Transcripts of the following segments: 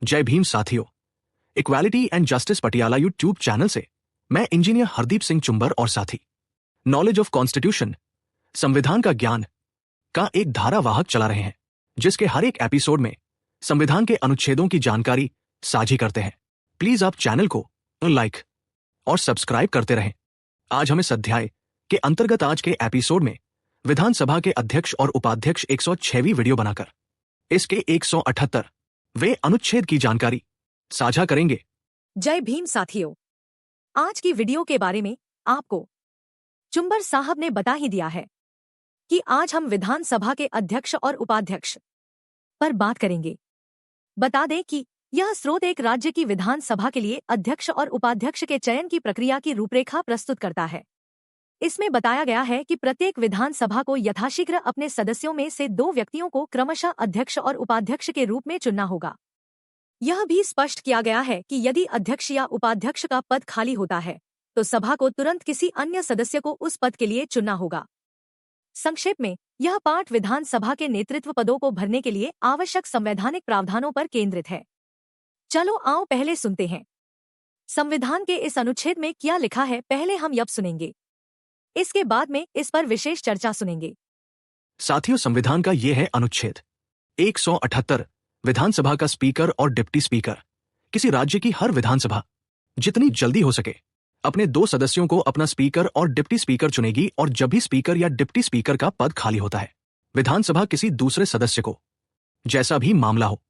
जय भीम साथियों। Equality and justice Patiala YouTube channel से मैं इंजीनियर हरदीप सिंह चुंबर और साथी नॉलेज ऑफ कॉन्स्टिट्यूशन संविधान का ज्ञान का एक धारावाहक चला रहे हैं, जिसके हर एक एपिसोड में संविधान के अनुच्छेदों की जानकारी साझी करते हैं। प्लीज आप चैनल को लाइक और सब्सक्राइब करते रहें। आज हम इस अध्याय के अंतर्गत आज के एपिसोड में विधानसभा के अध्यक्ष और उपाध्यक्ष 106वीं वीडियो बनाकर इसके 178 वे अनुच्छेद की जानकारी साझा करेंगे। जय भीम साथियों, आज की वीडियो के बारे में आपको चुंबर साहब ने बता ही दिया है कि आज हम विधानसभा के अध्यक्ष और उपाध्यक्ष पर बात करेंगे। बता दें कि यह स्रोत एक राज्य की विधानसभा के लिए अध्यक्ष और उपाध्यक्ष के चयन की प्रक्रिया की रूपरेखा प्रस्तुत करता है। इसमें बताया गया है कि प्रत्येक विधानसभा को यथाशीघ्र अपने सदस्यों में से 2 व्यक्तियों को क्रमशः अध्यक्ष और उपाध्यक्ष के रूप में चुनना होगा। यह भी स्पष्ट किया गया है कि यदि अध्यक्ष या उपाध्यक्ष का पद खाली होता है तो सभा को तुरंत किसी अन्य सदस्य को उस पद के लिए चुनना होगा। संक्षेप में यह पाठ विधानसभा के नेतृत्व पदों को भरने के लिए आवश्यक संवैधानिक प्रावधानों पर केंद्रित है। चलो आओ पहले सुनते हैं संविधान के इस अनुच्छेद में क्या लिखा है। पहले हम यह सुनेंगे, इसके बाद में इस पर विशेष चर्चा सुनेंगे। साथियों, संविधान का ये है अनुच्छेद 178। विधानसभा का स्पीकर और डिप्टी स्पीकर किसी राज्य की हर विधानसभा जितनी जल्दी हो सके अपने 2 सदस्यों को अपना स्पीकर और डिप्टी स्पीकर चुनेगी, और जब भी स्पीकर या डिप्टी स्पीकर का पद खाली होता है विधानसभा किसी दूसरे सदस्य को, जैसा भी मामला हो,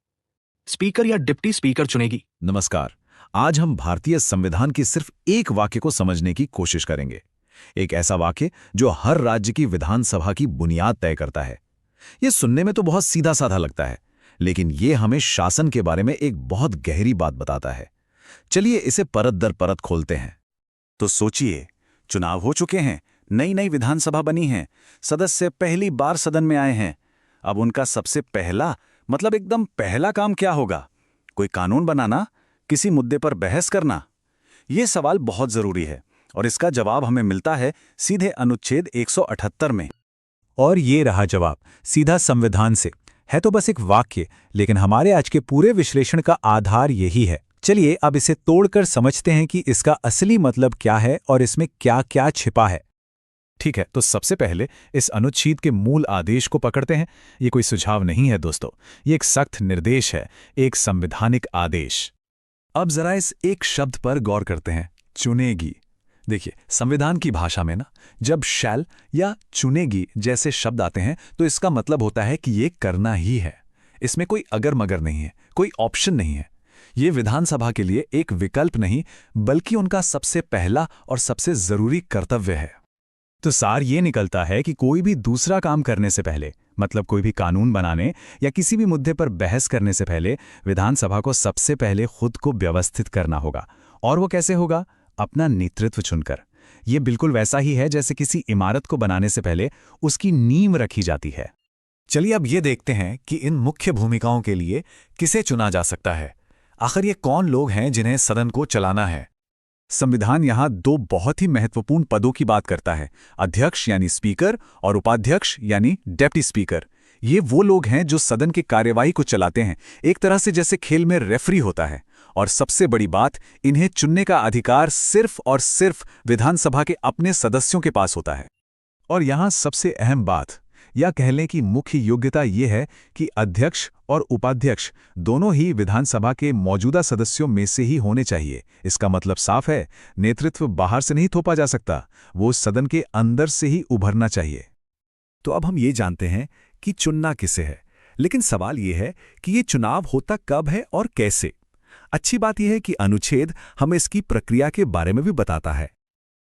स्पीकर या डिप्टी स्पीकर चुनेगी। नमस्कार। आज हम भारतीय संविधान की सिर्फ एक वाक्य को समझने की कोशिश करेंगे। एक ऐसा वाक्य जो हर राज्य की विधानसभा की बुनियाद तय करता है। यह सुनने में तो बहुत सीधा साधा लगता है, लेकिन यह हमें शासन के बारे में एक बहुत गहरी बात बताता है। चलिए इसे परत दर परत खोलते हैं। तो सोचिए, चुनाव हो चुके हैं, नई नई विधानसभा बनी है, सदस्य पहली बार सदन में आए हैं। अब उनका सबसे पहला मतलब एकदम पहला काम क्या होगा? कोई कानून बनाना, किसी मुद्दे पर बहस करना? यह सवाल बहुत जरूरी है और इसका जवाब हमें मिलता है सीधे अनुच्छेद 178 में। और ये रहा जवाब, सीधा संविधान से। है तो बस एक वाक्य, लेकिन हमारे आज के पूरे विश्लेषण का आधार यही है। चलिए अब इसे तोड़कर समझते हैं कि इसका असली मतलब क्या है और इसमें क्या क्या छिपा है। ठीक है, तो सबसे पहले इस अनुच्छेद के मूल आदेश को पकड़ते हैं। ये कोई सुझाव नहीं है दोस्तों, ये एक सख्त निर्देश है, एक संवैधानिक आदेश। अब जरा इस एक शब्द पर गौर करते हैं, चुनेगी। देखिए, संविधान की भाषा में ना जब शैल या चुनेगी जैसे शब्द आते हैं तो इसका मतलब होता है कि ये करना ही है। इसमें कोई अगर मगर नहीं है, कोई ऑप्शन नहीं है। ये विधानसभा के लिए एक विकल्प नहीं, बल्कि उनका सबसे पहला और सबसे जरूरी कर्तव्य है। तो सार ये निकलता है कि कोई भी दूसरा काम करने से पहले, मतलब कोई भी कानून बनाने या किसी भी मुद्दे पर बहस करने से पहले विधानसभा को सबसे पहले खुद को व्यवस्थित करना होगा। और वो कैसे होगा? अपना नेतृत्व चुनकर। ये बिल्कुल वैसा ही है जैसे किसी इमारत को बनाने से पहले उसकी नींव रखी जाती है। चलिए अब ये देखते हैं कि इन मुख्य भूमिकाओं के लिए किसे चुना जा सकता है। आखिर ये कौन लोग हैं जिन्हें सदन को चलाना है? संविधान यहाँ 2 बहुत ही महत्वपूर्ण पदों की बात करता है, अध्यक्ष यानी स्पीकर और उपाध्यक्ष यानी डेप्टी स्पीकर। ये वो लोग हैं जो सदन की कार्यवाही को चलाते हैं, एक तरह से जैसे खेल में रेफरी होता है। और सबसे बड़ी बात, इन्हें चुनने का अधिकार सिर्फ और सिर्फ विधानसभा के अपने सदस्यों के पास होता है। और यहाँ सबसे अहम बात, या कह लें कि मुख्य योग्यता ये है कि अध्यक्ष और उपाध्यक्ष दोनों ही विधानसभा के मौजूदा सदस्यों में से ही होने चाहिए। इसका मतलब साफ है, नेतृत्व बाहर से नहीं थोपा जा सकता, वो सदन के अंदर से ही उभरना चाहिए। तो अब हम ये जानते हैं कि चुनना किसे है, लेकिन सवाल ये है कि ये चुनाव होता कब है और कैसे। अच्छी बात यह है कि अनुच्छेद हमें इसकी प्रक्रिया के बारे में भी बताता है।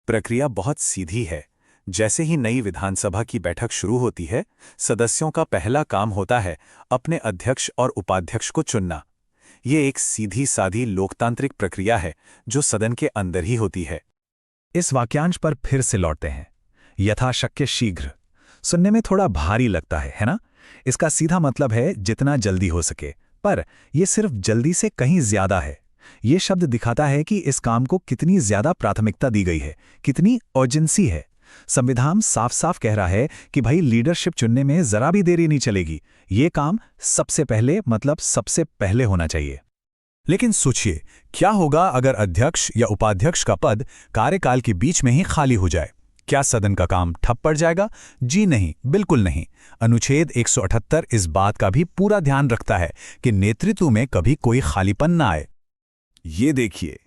प्रक्रिया बहुत सीधी है। जैसे ही नई विधानसभा की बैठक शुरू होती है, सदस्यों का पहला काम होता है अपने अध्यक्ष और उपाध्यक्ष को चुनना। ये एक सीधी सादी लोकतांत्रिक प्रक्रिया है जो सदन के अंदर ही होती है। इस वाक्यांश पर फिर से लौटते हैं, यथाशक्य शीघ्र। सुनने में थोड़ा भारी लगता है ना? इसका सीधा मतलब है जितना जल्दी हो सके, पर यह सिर्फ जल्दी से कहीं ज्यादा है। यह शब्द दिखाता है कि इस काम को कितनी ज्यादा प्राथमिकता दी गई है, कितनी अर्जेंसी है। संविधान साफ साफ कह रहा है कि भाई लीडरशिप चुनने में जरा भी देरी नहीं चलेगी। ये काम सबसे पहले मतलब सबसे पहले होना चाहिए। लेकिन सोचिए, क्या होगा अगर अध्यक्ष या उपाध्यक्ष का पद कार्यकाल के बीच में ही खाली हो जाए? क्या सदन का काम ठप पड़ जाएगा? जी नहीं, बिल्कुल नहीं। अनुच्छेद 178 इस बात का भी पूरा ध्यान रखता है कि नेतृत्व में कभी कोई खालीपन ना आए। ये देखिए,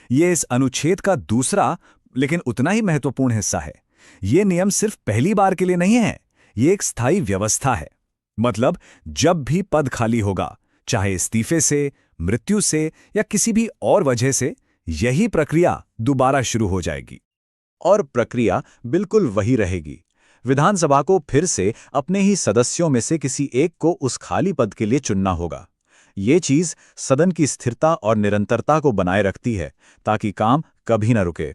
ये इस अनुच्छेद का दूसरा लेकिन उतना ही महत्वपूर्ण हिस्सा है। ये नियम सिर्फ पहली बार के लिए नहीं है, ये एक स्थायी व्यवस्था है। मतलब जब भी पद खाली होगा, चाहे इस्तीफे से, मृत्यु से या किसी भी और वजह से, यही प्रक्रिया दोबारा शुरू हो जाएगी। और प्रक्रिया बिल्कुल वही रहेगी। विधानसभा को फिर से अपने ही सदस्यों में से किसी एक को उस खाली पद के लिए चुनना होगा। ये चीज सदन की स्थिरता और निरंतरता को बनाए रखती है, ताकि काम कभी न रुके।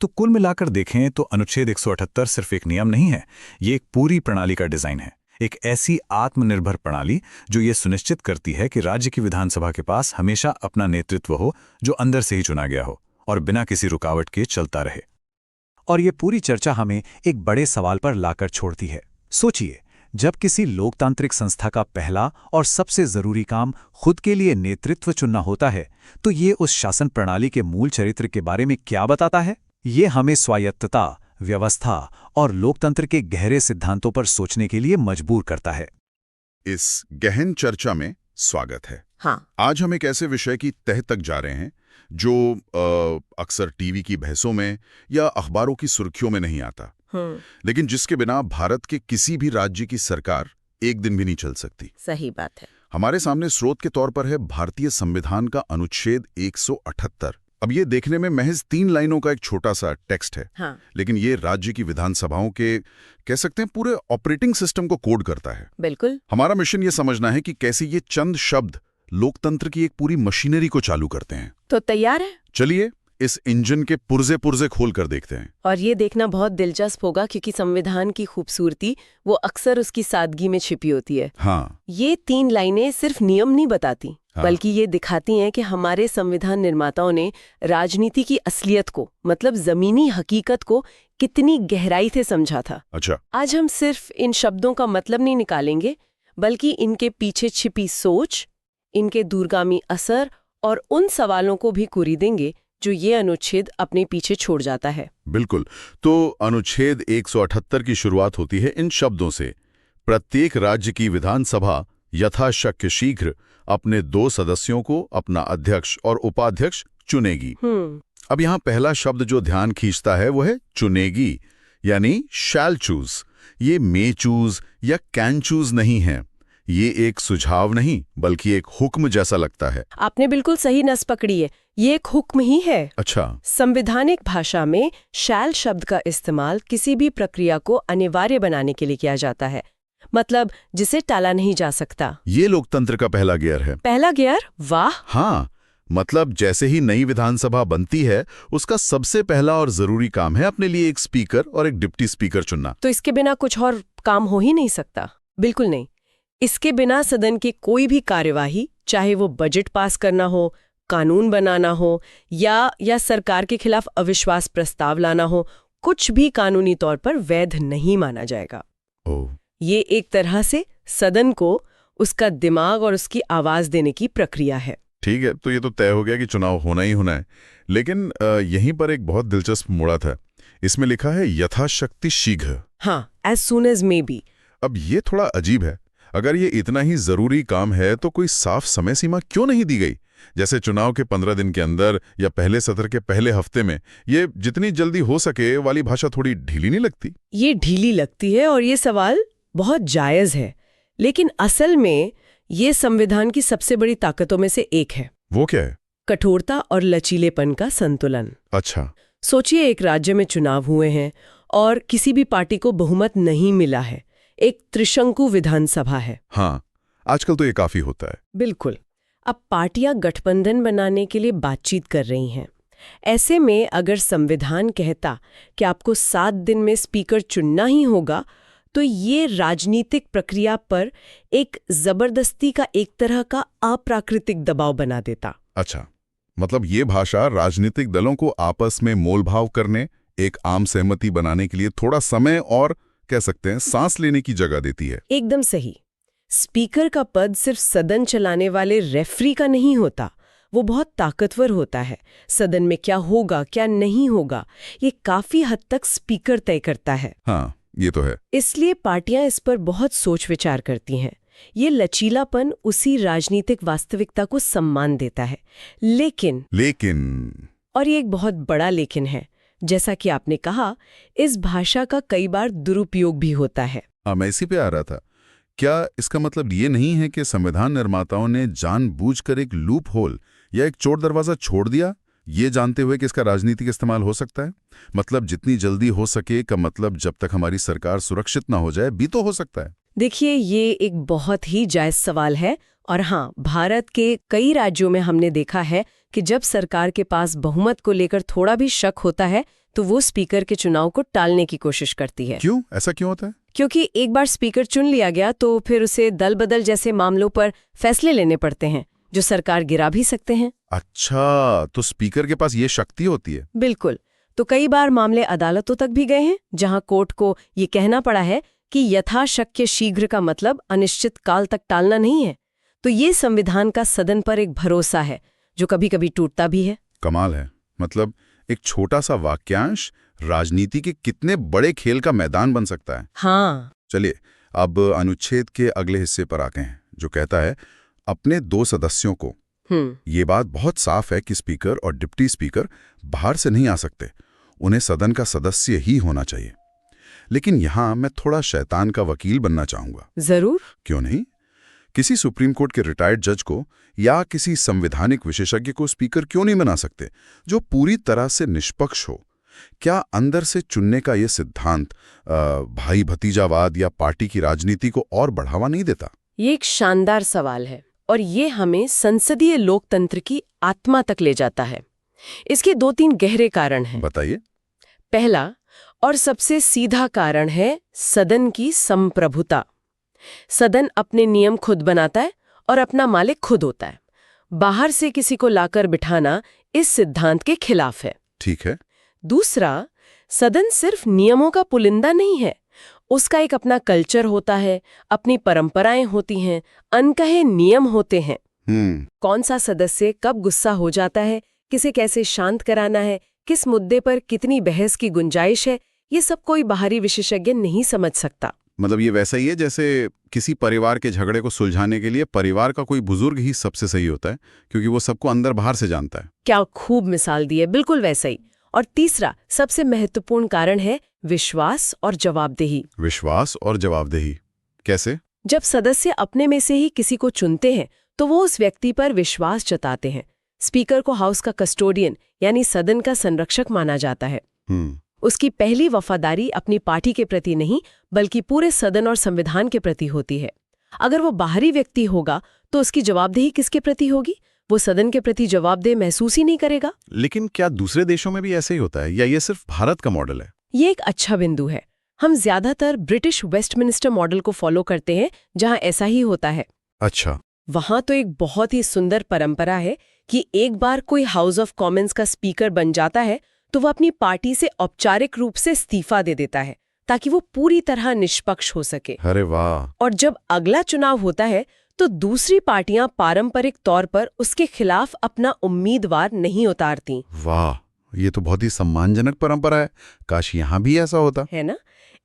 तो कुल मिलाकर देखें तो अनुच्छेद 178 सिर्फ एक नियम नहीं है, ये एक पूरी प्रणाली का डिजाइन है। एक ऐसी आत्मनिर्भर प्रणाली जो ये सुनिश्चित करती है कि राज्य की विधानसभा के पास हमेशा अपना नेतृत्व हो, जो अंदर से ही चुना गया हो और बिना किसी रुकावट के चलता रहे। और ये पूरी चर्चा हमें एक बड़े सवाल पर लाकर छोड़ती है। सोचिए, जब किसी लोकतांत्रिक संस्था का पहला और सबसे जरूरी काम खुद के लिए नेतृत्व चुनना होता है, तो ये उस शासन प्रणाली के मूल चरित्र के बारे में क्या बताता है? ये हमें स्वायत्तता, व्यवस्था और लोकतंत्र के गहरे सिद्धांतों पर सोचने के लिए मजबूर करता है। इस गहन चर्चा में स्वागत है। हाँ, आज हम एक ऐसे विषय की तह तक जा रहे हैं जो अक्सर टीवी की बहसों में या अखबारों की सुर्खियों में नहीं आता, लेकिन जिसके बिना भारत के किसी भी राज्य की सरकार एक दिन भी नहीं चल सकती। सही बात है। हमारे सामने स्रोत के तौर पर है भारतीय संविधान का अनुच्छेद 178। अब ये देखने में महज 3 लाइनों का एक छोटा सा टेक्स्ट है, हाँ, लेकिन ये राज्य की विधानसभाओं के, कह सकते हैं, पूरे ऑपरेटिंग सिस्टम को कोड करता है। बिल्कुल। हमारा मिशन ये समझना है कि कैसे ये चंद शब्द लोकतंत्र की एक पूरी मशीनरी को चालू करते हैं। तो तैयार है? चलिए इस इंजन के पुर्जे पुर्जे खोल कर देखते हैं। और ये देखना बहुत दिलचस्प होगा, क्योंकि संविधान की खूबसूरती वो अक्सर उसकी सादगी में छिपी होती है। हाँ, ये 3 लाइनें सिर्फ नियम नहीं बताती, हाँ। बल्कि ये दिखाती हैं कि हमारे संविधान निर्माताओं ने राजनीति की असलियत को, मतलब जमीनी हकीकत को कितनी गहराई से समझा था। अच्छा, आज हम सिर्फ इन शब्दों का मतलब नहीं निकालेंगे, बल्कि इनके पीछे छिपी सोच, इनके दूरगामी असर और उन सवालों को भी कुरीदेंगे जो ये अनुच्छेद अपने पीछे छोड़ जाता है। बिल्कुल। तो अनुच्छेद 178 की शुरुआत होती है इन शब्दों से: प्रत्येक राज्य की विधानसभा यथाशक्य शीघ्र अपने 2 सदस्यों को अपना अध्यक्ष और उपाध्यक्ष चुनेगी। अब यहाँ पहला शब्द जो ध्यान खींचता है वो है चुनेगी, यानी शैल चूज। ये मे चूज या कैन चूज नहीं है, ये एक सुझाव नहीं बल्कि एक हुक्म जैसा लगता है। आपने बिल्कुल सही नस पकड़ी है, ये एक हुक्म ही है। अच्छा, संवैधानिक भाषा में शैल शब्द का इस्तेमाल किसी भी प्रक्रिया को अनिवार्य बनाने के लिए किया जाता है, मतलब जिसे टाला नहीं जा सकता। ये लोकतंत्र का पहला गियर है। पहला गियर? वाह। हाँ, मतलब जैसे ही नई विधानसभा बनती है, उसका सबसे पहला और जरूरी काम है अपने लिए एक स्पीकर और एक डिप्टी स्पीकर चुनना। तो इसके बिना कुछ और काम हो ही नहीं सकता। बिल्कुल नहीं। इसके बिना सदन की कोई भी कार्यवाही, चाहे वो बजट पास करना हो, कानून बनाना हो या सरकार के खिलाफ अविश्वास प्रस्ताव लाना हो, कुछ भी कानूनी तौर पर वैध नहीं माना जाएगा। ओह, ये एक तरह से सदन को उसका दिमाग और उसकी आवाज देने की प्रक्रिया है। ठीक है, तो ये तो तय हो गया कि चुनाव होना ही होना है, लेकिन यहीं पर एक बहुत दिलचस्प मोड़ा था। इसमें लिखा है यथाशक्ति शीघ्र। हाँ, as soon as may be। अब ये थोड़ा अजीब है। अगर ये इतना ही जरूरी काम है तो कोई साफ समय सीमा क्यों नहीं दी गई? जैसे चुनाव के 15 दिन के अंदर या पहले सत्र के पहले हफ्ते में, ये जितनी जल्दी हो सके वाली भाषा थोड़ी ढीली नहीं लगती? ये ढीली लगती है और ये सवाल बहुत जायज है, लेकिन असल में ये संविधान की सबसे बड़ी ताकतों में से एक है। वो क्या है? कठोरता और लचीलेपन का संतुलन। अच्छा, सोचिए, एक राज्य में चुनाव हुए हैं और किसी भी पार्टी को बहुमत नहीं मिला है, एक त्रिशंकु विधानसभा है। हाँ, आजकल तो ये काफी होता है। बिल्कुल। अब पार्टियां गठबंधन बनाने के लिए बातचीत कर रही हैं। ऐसे में अगर संविधान कहता कि आपको 7 दिन में स्पीकर चुनना ही होगा, तो ये राजनीतिक प्रक्रिया पर एक जबरदस्ती का एक तरह का अप्राकृतिक दबाव बना देता। अच्छा, मतलब ये भाषा राजनीतिक दलों को आपस में मोलभाव करने, एक आम सहमति बनाने के लिए थोड़ा समय और, कह सकते हैं, सांस लेने की जगह देती है। एकदम सही। स्पीकर का पद सिर्फ सदन चलाने वाले रेफरी का नहीं होता, वो बहुत ताकतवर होता है। सदन में क्या होगा क्या नहीं होगा ये काफी हद तक स्पीकर तय करता है। हाँ, ये तो है। इसलिए पार्टियां इस पर बहुत सोच विचार करती हैं। ये लचीलापन उसी राजनीतिक वास्तविकता को सम्मान देता है। लेकिन और ये एक बहुत बड़ा लेकिन है, जैसा कि आपने कहा, इस भाषा का कई बार दुरुपयोग भी होता है। हाँ, मैं इसी पे आ रहा था। क्या इसका मतलब ये नहीं है कि संविधान निर्माताओं ने जानबूझकर एक लूप होल या एक चोर दरवाजा छोड़ दिया, ये जानते हुए कि इसका राजनीतिक इस्तेमाल हो सकता है? मतलब जितनी जल्दी हो सके का मतलब जब तक हमारी सरकार सुरक्षित ना हो जाए भी तो हो सकता है। देखिए, ये एक बहुत ही जायज सवाल है। और हाँ, भारत के कई राज्यों में हमने देखा है कि जब सरकार के पास बहुमत को लेकर थोड़ा भी शक होता है तो वो स्पीकर के चुनाव को टालने की कोशिश करती है। क्यों? ऐसा क्यों होता है? क्योंकि एक बार स्पीकर चुन लिया गया तो फिर उसे दल बदल जैसे मामलों पर फैसले लेने पड़ते हैं जो सरकार गिरा भी सकते हैं। अच्छा, तो स्पीकर के पास ये शक्ति होती है? बिल्कुल। तो कई बार मामले अदालतों तक भी गए हैं जहां कोर्ट को ये कहना पड़ा है कि यथाशक्य शीघ्र का मतलब अनिश्चित काल तक टालना नहीं है। तो ये संविधान का सदन पर एक भरोसा है जो कभी कभी टूटता भी है। कमाल है। मतलब एक छोटा सा वाक्यांश राजनीति के कितने बड़े खेल का मैदान बन सकता है। हाँ, चलिए अब अनुच्छेद के अगले हिस्से पर आते हैं जो कहता है अपने 2 सदस्यों को। ये बात बहुत साफ है कि स्पीकर और डिप्टी स्पीकर बाहर से नहीं आ सकते, उन्हें सदन का सदस्य ही होना चाहिए। लेकिन यहां मैं थोड़ा शैतान का वकील बनना चाहूंगा। जरूर। क्यों नहीं? किसी सुप्रीम कोर्ट के रिटायर्ड जज को या किसी संवैधानिक विशेषज्ञ को स्पीकर क्यों नहीं बना सकते जो पूरी तरह से निष्पक्ष हो? क्या अंदर से चुनने का यह सिद्धांत भाई भतीजावाद या पार्टी की राजनीति को और बढ़ावा नहीं देता? ये एक शानदार सवाल है और ये हमें संसदीय लोकतंत्र की आत्मा तक ले जाता है। इसके 2-3 गहरे कारण हैं। बताइए। पहला और सबसे सीधा कारण है सदन की संप्रभुता। सदन अपने नियम खुद बनाता है और अपना मालिक खुद होता है। बाहर से किसी को लाकर बिठाना इस सिद्धांत के खिलाफ है। ठीक है। दूसरा, सदन सिर्फ नियमों का पुलिंदा नहीं है, उसका एक अपना कल्चर होता है, अपनी परंपराएं होती हैं, अनकहे नियम होते हैं। कौन सा सदस्य कब गुस्सा हो जाता है, किसे कैसे शांत कराना है, किस मुद्दे पर कितनी बहस की गुंजाइश है, ये सब कोई बाहरी विशेषज्ञ नहीं समझ सकता। मतलब ये वैसा ही है जैसे किसी परिवार के झगड़े को सुलझाने के लिए परिवार का कोई बुजुर्ग ही सबसे सही होता है, क्योंकि वो सबको अंदर बाहर से जानता है। क्या खूब मिसाल दी है, बिल्कुल वैसा ही। और तीसरा सबसे महत्वपूर्ण कारण है विश्वास और जवाबदेही। विश्वास और जवाबदेही कैसे? जब सदस्य अपने में से ही किसी को चुनते हैं तो वो उस व्यक्ति पर विश्वास जताते हैं। स्पीकर को हाउस का कस्टोडियन यानी सदन का संरक्षक माना जाता है। उसकी पहली वफादारी अपनी पार्टी के प्रति नहीं बल्कि पूरे सदन और संविधान के प्रति होती है। अगर वो बाहरी व्यक्ति होगा तो उसकी जवाबदेही किसके प्रति होगी? वो सदन के प्रति जवाबदेह महसूस ही नहीं करेगा। लेकिन क्या दूसरे देशों में भी ऐसे ही होता है या ये सिर्फ भारत का मॉडल है? ये एक अच्छा बिंदु है। हम ज्यादातर ब्रिटिश वेस्टमिनिस्टर मॉडल को फॉलो करते हैं जहां ऐसा ही होता है। अच्छा। वहां तो एक बहुत ही सुंदर परंपरा है कि एक बार कोई हाउस ऑफ कॉमन्स का स्पीकर बन जाता है तो वह अपनी पार्टी से औपचारिक रूप से इस्तीफा दे देता है ताकि वो पूरी तरह निष्पक्ष हो सके। अरे वाह। और जब अगला चुनाव होता है तो दूसरी पार्टियां पारंपरिक तौर पर उसके खिलाफ अपना उम्मीदवार नहीं उतारती। वाह, ये तो बहुत ही सम्मानजनक परंपरा है। काश यहाँ भी ऐसा होता। है ना?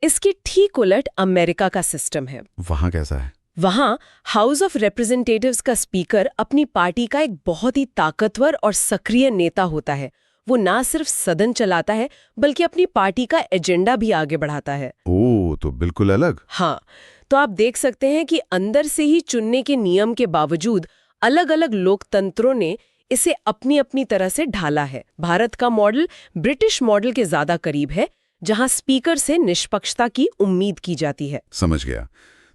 इसके ठीक उलट अमेरिका का सिस्टम है। वहाँ कैसा है? वहां हाउस ऑफ रिप्रेजेंटेटिव्स का स्पीकर अपनी पार्टी का एक बहुत ही ताकतवर और सक्रिय नेता होता है। वो ना सिर्फ सदन चलाता है बल्कि अपनी पार्टी का एजेंडा भी आगे बढ़ाता है। ओह, तो बिल्कुल अलग। हाँ, तो आप देख सकते हैं कि अंदर से ही चुनने के नियम के बावजूद अलग अलग लोकतंत्रों ने इसे अपनी अपनी तरह से ढाला है। भारत का मॉडल ब्रिटिश मॉडल के ज्यादा करीब है जहां स्पीकर से निष्पक्षता की उम्मीद की जाती है। समझ गया।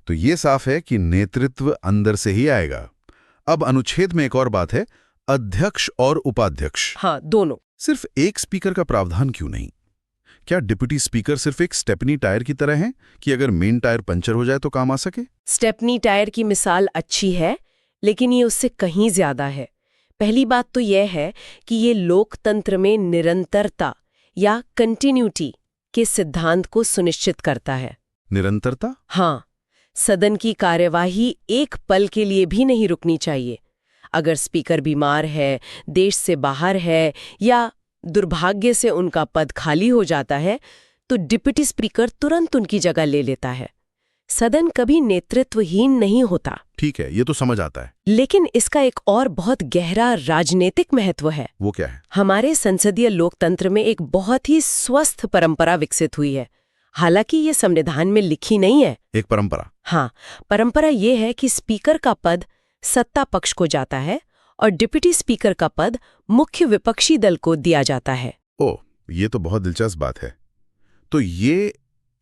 तो ये साफ है कि नेतृत्व अंदर से ही आएगा। अब अनुच्छेद में एक और बात है, अध्यक्ष और उपाध्यक्ष। हाँ, दोनों। सिर्फ एक स्पीकर का प्रावधान क्यों नहीं? क्या डिप्टी स्पीकर सिर्फ एक स्टेपनी टायर की तरह है कि अगर मेन टायर पंचर हो जाए तो काम आ सके? स्टेपनी टायर की मिसाल अच्छी है, लेकिन ये उससे कहीं ज्यादा है। पहली बात तो यह है कि ये लोकतंत्र में निरंतरता या कंटिन्यूटी के सिद्धांत को सुनिश्चित करता है। निरंतरता? हाँ, सदन की कार्यवाही एक पल के लिए भी नहीं रुकनी चाहिए। अगर स्पीकर बीमार है, देश से बाहर है या दुर्भाग्य से उनका पद खाली हो जाता है, तो डिप्टी स्पीकर तुरंत उनकी जगह ले लेता है। सदन कभी नेतृत्वहीन नहीं होता। ठीक है, ये तो समझ आता है। लेकिन इसका एक और बहुत गहरा राजनीतिक महत्व है। वो क्या है? हमारे संसदीय लोकतंत्र में एक बहुत ही स्वस्थ परंपरा विकसित हुई है। हालांकि ये संविधान में लिखी नहीं है। एक परंपरा? हाँ, परंपरा ये है कि स्पीकर का पद सत्ता पक्ष को जाता है और डिप्टी स्पीकर का पद मुख्य विपक्षी दल को दिया जाता है। ओह, ये तो बहुत दिलचस्प बात है। तो ये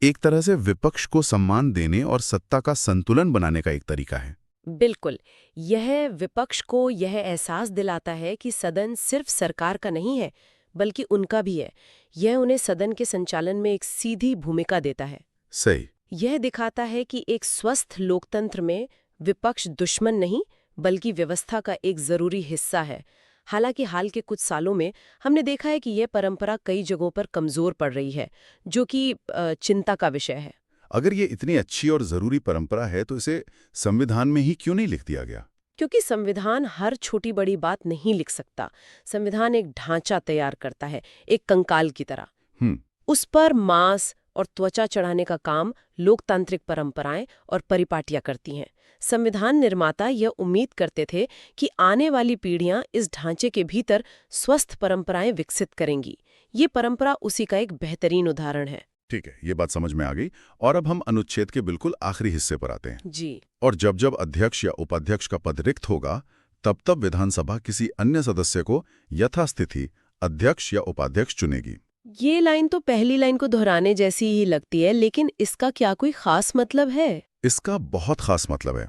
एक तरह से विपक्ष को सम्मान देने और सत्ता का संतुलन बनाने का एक तरीका है। बिल्कुल, यह विपक्ष को यह एहसास दिलाता है कि सदन सिर्फ सरकार का नहीं है, बल्कि उनका भी है। यह उन्हें सदन के संचालन में एक सीधी भूमिका देता है। सही। यह दिखाता है कि एक स्वस्थ लोकतंत्र में विपक्ष दुश्मन नहीं, बल्कि व्यवस्था का एक जरूरी हिस्सा है। हालांकि हाल के कुछ सालों में हमने देखा है कि यह परंपरा कई जगहों पर कमजोर पड़ रही है, जो कि चिंता का विषय है। अगर ये इतनी अच्छी और जरूरी परंपरा है तो इसे संविधान में ही क्यों नहीं लिख दिया गया? क्योंकि संविधान हर छोटी बड़ी बात नहीं लिख सकता। संविधान एक ढांचा तैयार करता है, एक कंकाल की तरह। उस पर मांस और त्वचा चढ़ाने का काम लोकतांत्रिक परंपराएं और परिपाटियां करती हैं। संविधान निर्माता यह उम्मीद करते थे कि आने वाली पीढ़ियां इस ढांचे के भीतर स्वस्थ परंपराएं विकसित करेंगी। ये परंपरा उसी का एक बेहतरीन उदाहरण है। ठीक है, ये बात समझ में आ गई। और अब हम अनुच्छेद के बिल्कुल आखिरी हिस्से पर आते हैं। जी। और जब जब अध्यक्ष या उपाध्यक्ष का पद रिक्त होगा, तब तब विधानसभा किसी अन्य सदस्य को यथास्थिति अध्यक्ष या उपाध्यक्ष चुनेगी। ये लाइन तो पहली लाइन को दोहराने जैसी ही लगती है, लेकिन इसका क्या कोई खास मतलब है? इसका बहुत खास मतलब है।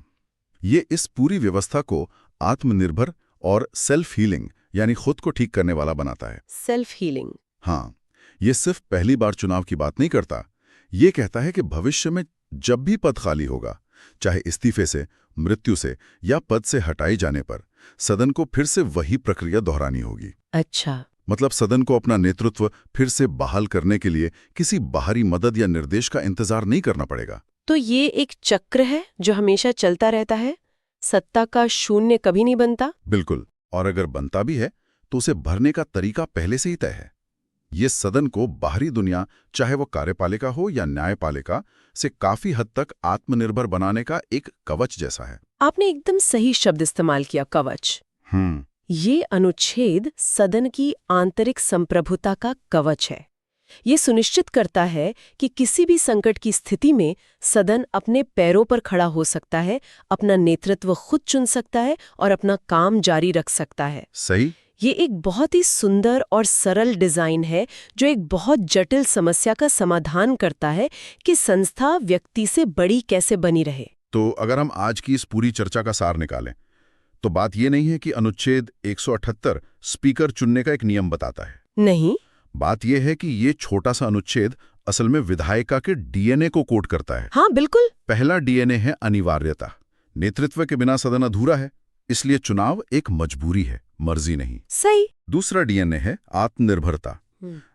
ये इस पूरी व्यवस्था को आत्मनिर्भर और सेल्फ हीलिंग यानी खुद को ठीक करने वाला बनाता है। Self healing? हाँ, ये सिर्फ पहली बार चुनाव की बात नहीं करता। ये कहता है कि भविष्य में जब भी पद खाली होगा, चाहे इस्तीफे से, मृत्यु से या पद से हटाए जाने पर, सदन को फिर से वही प्रक्रिया दोहरानी होगी। अच्छा। मतलब सदन को अपना नेतृत्व फिर से बहाल करने के लिए किसी बाहरी मदद या निर्देश का इंतजार नहीं करना पड़ेगा। तो ये एक चक्र है जो हमेशा चलता रहता है। सत्ता का शून्य कभी नहीं बनता। बिल्कुल। और अगर बनता भी है तो उसे भरने का तरीका पहले से ही तय है। ये सदन को बाहरी दुनिया, चाहे वो कार्यपालिका हो या न्यायपालिका, से काफी हद तक आत्मनिर्भर बनाने का एक कवच जैसा है। आपने एकदम सही शब्द इस्तेमाल किया, कवच। ये अनुच्छेद सदन की आंतरिक संप्रभुता का कवच है। ये सुनिश्चित करता है कि किसी भी संकट की स्थिति में सदन अपने पैरों पर खड़ा हो सकता है, अपना नेतृत्व खुद चुन सकता है और अपना काम जारी रख सकता है। सही। ये एक बहुत ही सुंदर और सरल डिजाइन है जो एक बहुत जटिल समस्या का समाधान करता है कि संस्था व्यक्ति से बड़ी कैसे बनी रहे। तो अगर हम आज की इस पूरी चर्चा का सार निकालें, तो बात यह नहीं है कि अनुच्छेद 178 स्पीकर चुनने का एक नियम बताता है। नहीं। बात यह है कि ये छोटा सा अनुच्छेद असल में विधायिका के डीएनए को कोड करता है। हाँ, बिल्कुल। पहला डीएनए है अनिवार्यता। नेतृत्व के बिना सदन अधूरा है, इसलिए चुनाव एक मजबूरी है, मर्जी नहीं। सही। दूसरा डीएनए है आत्मनिर्भरता।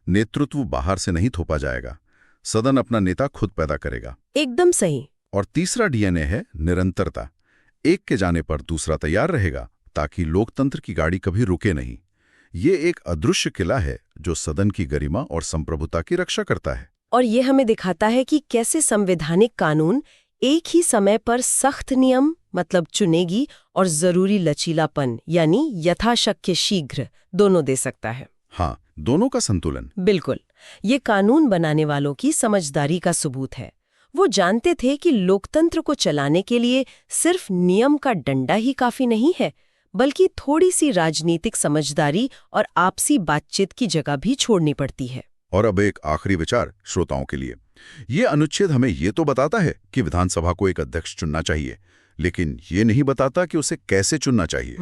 नेतृत्व बाहर से नहीं थोपा जाएगा, सदन अपना नेता खुद पैदा करेगा। एकदम सही। और तीसरा डीएनए है निरंतरता। एक के जाने पर दूसरा तैयार रहेगा ताकि लोकतंत्र की गाड़ी कभी रुके नहीं। ये एक अदृश्य किला है जो सदन की गरिमा और संप्रभुता की रक्षा करता है। और ये हमें दिखाता है कि कैसे संवैधानिक कानून एक ही समय पर सख्त नियम मतलब चुनेगी और जरूरी लचीलापन यानी यथाशक्य शीघ्र दोनों दे सकता है। हाँ, दोनों का संतुलन। बिल्कुल। ये कानून बनाने वालों की समझदारी का सबूत है। वो जानते थे कि लोकतंत्र को चलाने के लिए सिर्फ नियम का डंडा ही काफी नहीं है, बल्कि थोड़ी सी राजनीतिक समझदारी और आपसी बातचीत की जगह भी छोड़नी पड़ती है। और अब एक आखिरी विचार श्रोताओं के लिए। ये अनुच्छेद हमें ये तो बताता है कि विधानसभा को एक अध्यक्ष चुनना चाहिए, लेकिन ये नहीं बताता कि उसे कैसे चुनना चाहिए।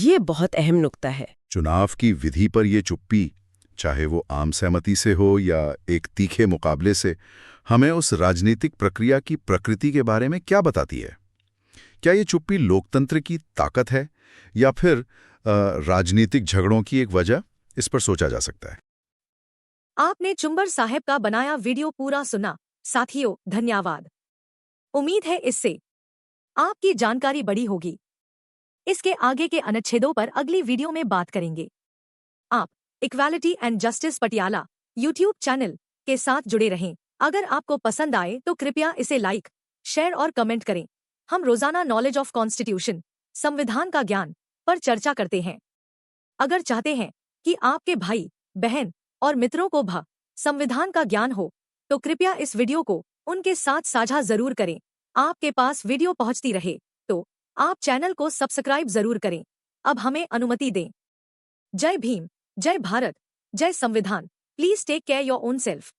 ये बहुत अहम नुक्ता है। चुनाव की विधि पर ये चुप्पी, चाहे वो आम सहमति से हो या एक तीखे मुकाबले से, हमें उस राजनीतिक प्रक्रिया की प्रकृति के बारे में क्या बताती है? क्या ये चुप्पी लोकतंत्र की ताकत है या फिर राजनीतिक झगड़ों की एक वजह? इस पर सोचा जा सकता है। आपने चुंबर साहब का बनाया वीडियो पूरा सुना। साथियों, धन्यवाद। उम्मीद है इससे आपकी जानकारी बढ़ी होगी। इसके आगे के अनुच्छेदों पर अगली वीडियो में बात करेंगे। आप equality and justice Patiala YouTube channel के साथ जुड़े रहें। अगर आपको पसंद आए तो कृपया इसे लाइक, शेयर और कमेंट करें। हम रोजाना नॉलेज ऑफ कॉन्स्टिट्यूशन, संविधान का ज्ञान पर चर्चा करते हैं। अगर चाहते हैं कि आपके भाई, बहन और मित्रों को भी संविधान का ज्ञान हो, तो कृपया इस वीडियो को उनके साथ साझा जरूर करें। आपके पास वीडियो पहुंचती रहे तो आप चैनल को सब्सक्राइब जरूर करें। अब हमें अनुमति दें। जय भीम, जय भारत, जय संविधान। Please take care your own self.